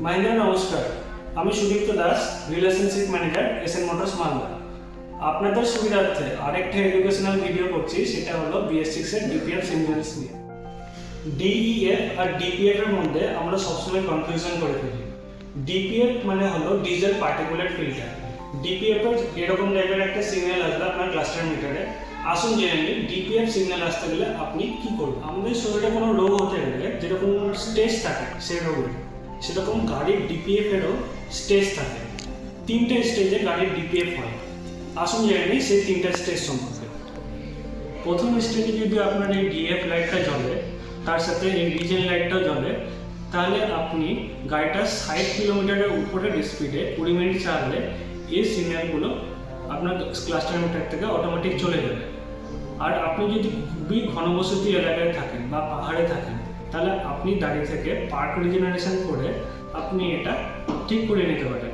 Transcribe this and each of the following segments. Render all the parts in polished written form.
মাহিন্দ্রা নমস্কার, আমি Sudipta Das, relationship manager SN motors Malda. আপনাদের সুবিধার্থে আরেকটা এডুকেশনাল ভিডিও করছি, সেটা হলো BS6 এর ডিপিএফ সিগন্যালস নিয়ে। ডিইএফ আর ডিপিএফ এর মধ্যে আমরা সবসময় কনফিউশন করে ফেলি। ডিপিএফ মানে হলো ডিজেল পার্টিকুলেট ফিল্টার। ডিপিএফ এর এরকম টাইপের একটা সিগন্যাল আসবে আপনার ক্লাস্টার মিটারে। আসুন জেনে নিন ডিপিএফ সিগন্যাল আসতে গেলে আপনি কি করবেন। আমাদের শরীরে কোনো রোগ হতে গেলে যেরকম স্টেজ থাকে সেই রোগের, সেরকম গাড়ির ডিপিএফ এরও স্টেজ থাকে। তিনটে স্টেজে গাড়ির ডিপিএফ হয়। আসুন জেনে নিই সেই তিনটা স্টেজ সম্পর্কে। প্রথম স্টেজে যদি আপনার এই ডিএফ লাইটটা জ্বলে, তার সাথে এই রিজেন লাইটটাও জ্বলে, তাহলে আপনি গাড়িটা 60 কিলোমিটারের উপরে স্পিডে 20 মিনিট চালালে এই সিগন্যালগুলো আপনার ক্লাস্টার মিটার থেকে অটোমেটিক চলে যাবে। আর আপনি যদি খুবই ঘনবসতি এলাকায় থাকেন বা পাহাড়ে থাকেন, তাহলে আপনি দাঁড়িয়ে থেকে পার্ক রিজেনারেশন করে আপনি এটা ঠিক করে নিতে পারেন।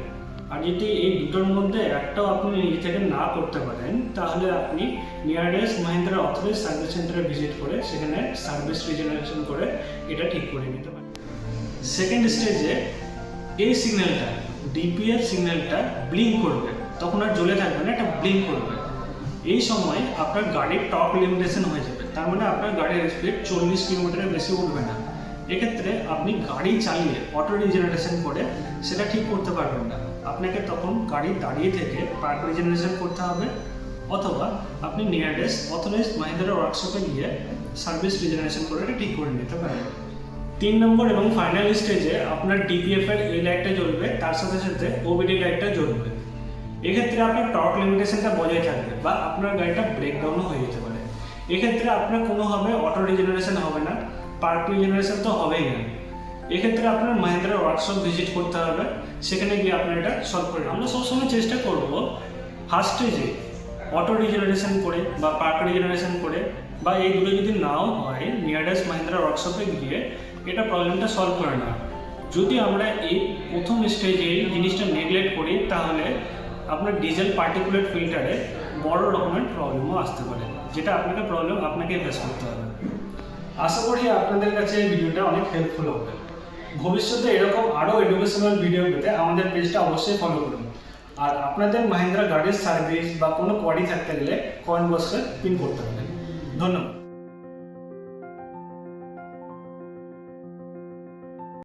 আর যদি এই দুটোর মধ্যে একটাও আপনি নিজে থেকে না করতে পারেন, তাহলে আপনি নিয়ারেস্ট মাহিন্দ্রা অথরাইজ সার্ভিস সেন্টারে ভিজিট করে সেখানে সার্ভিস রিজেনারেশন করে এটা ঠিক করে নিতে পারেন। সেকেন্ড স্টেজে এই সিগন্যালটা, ডিপিএফ সিগন্যালটা ব্লিঙ্ক করবে, তখন আর জ্বলে থাকবে না, এটা ব্লিঙ্ক করবে। এই সময় আপনার গাড়ির টপ লিমিটেশন হয়ে যাবে, তার মানে আপনার গাড়ির স্পিড 40 কিলোমিটারের বেশি উঠবে না। এক্ষেত্রে আপনি গাড়ি চালিয়ে অটো রিজেনারেশন করে সেটা ঠিক করতে পারবেন না। আপনাকে তখন গাড়ি দাঁড়িয়ে থেকে পার্ক রিজেনারেশন করতে হবে, অথবা আপনি নিয়ারেস্ট অথরাইজড মাহিন্দ্রা ওয়ার্কশপে গিয়ে সার্ভিস রিজেনারেশন করে এটা ঠিক করে নিতে পারেন। 3 নম্বর এবং ফাইনাল স্টেজে আপনার ডিপিএফ এর এই লাইটটা জ্বলবে, তার সাথে সাথে ওবিডি লাইটটা জ্বলবে। এক্ষেত্রে আপনার টর্ক লিমিটেশনটা বজায় থাকবে বা আপনার গাড়িটা ব্রেকডাউনও হয়ে যেতে পারে। এক্ষেত্রে আপনার কোনোভাবে অটো রিজেনারেশন হবে না, পার্ক রিজেনারেশন তো হবেই না। এক্ষেত্রে আপনার মাহিন্দ্রা ওয়ার্কশপ ভিজিট করতে হবে, সেখানে গিয়ে আপনার এটা সলভ করে। আমরা সবসময় চেষ্টা করব ফার্স্ট স্টেজে অটো রিজেনারেশন করে বা পার্ক রিজেনারেশন করে, বা এই দুটো যদি নাও হয় নিয়ারেস্ট মাহিন্দ্রা ওয়ার্কশপে গিয়ে এটা প্রবলেমটা সলভ করে না। যদি আমরা এই প্রথম স্টেজে এই জিনিসটা নেগলেক্ট করি, তাহলে আপনার ডিজেল পার্টিকুলেট ফিল্টারে বড় রকমের প্রবলেমও আসতে পারে, যেটা আপনাকে ফেস করতে হবে। আশা করি আপনাদের কাছে এই ভিডিওটা অনেক হেল্পফুল হবে। ভবিষ্যতে এরকম আরও এডুকেশনাল ভিডিও পেতে আমাদের পেজটা অবশ্যই ফলো করুন। আর আপনাদের মাহিন্দ্রা গাড়ির সার্ভিস বা কোনো কোয়ারি থাকতে গেলে কমেন্ট বক্সে পিন করতে পারেন। ধন্যবাদ।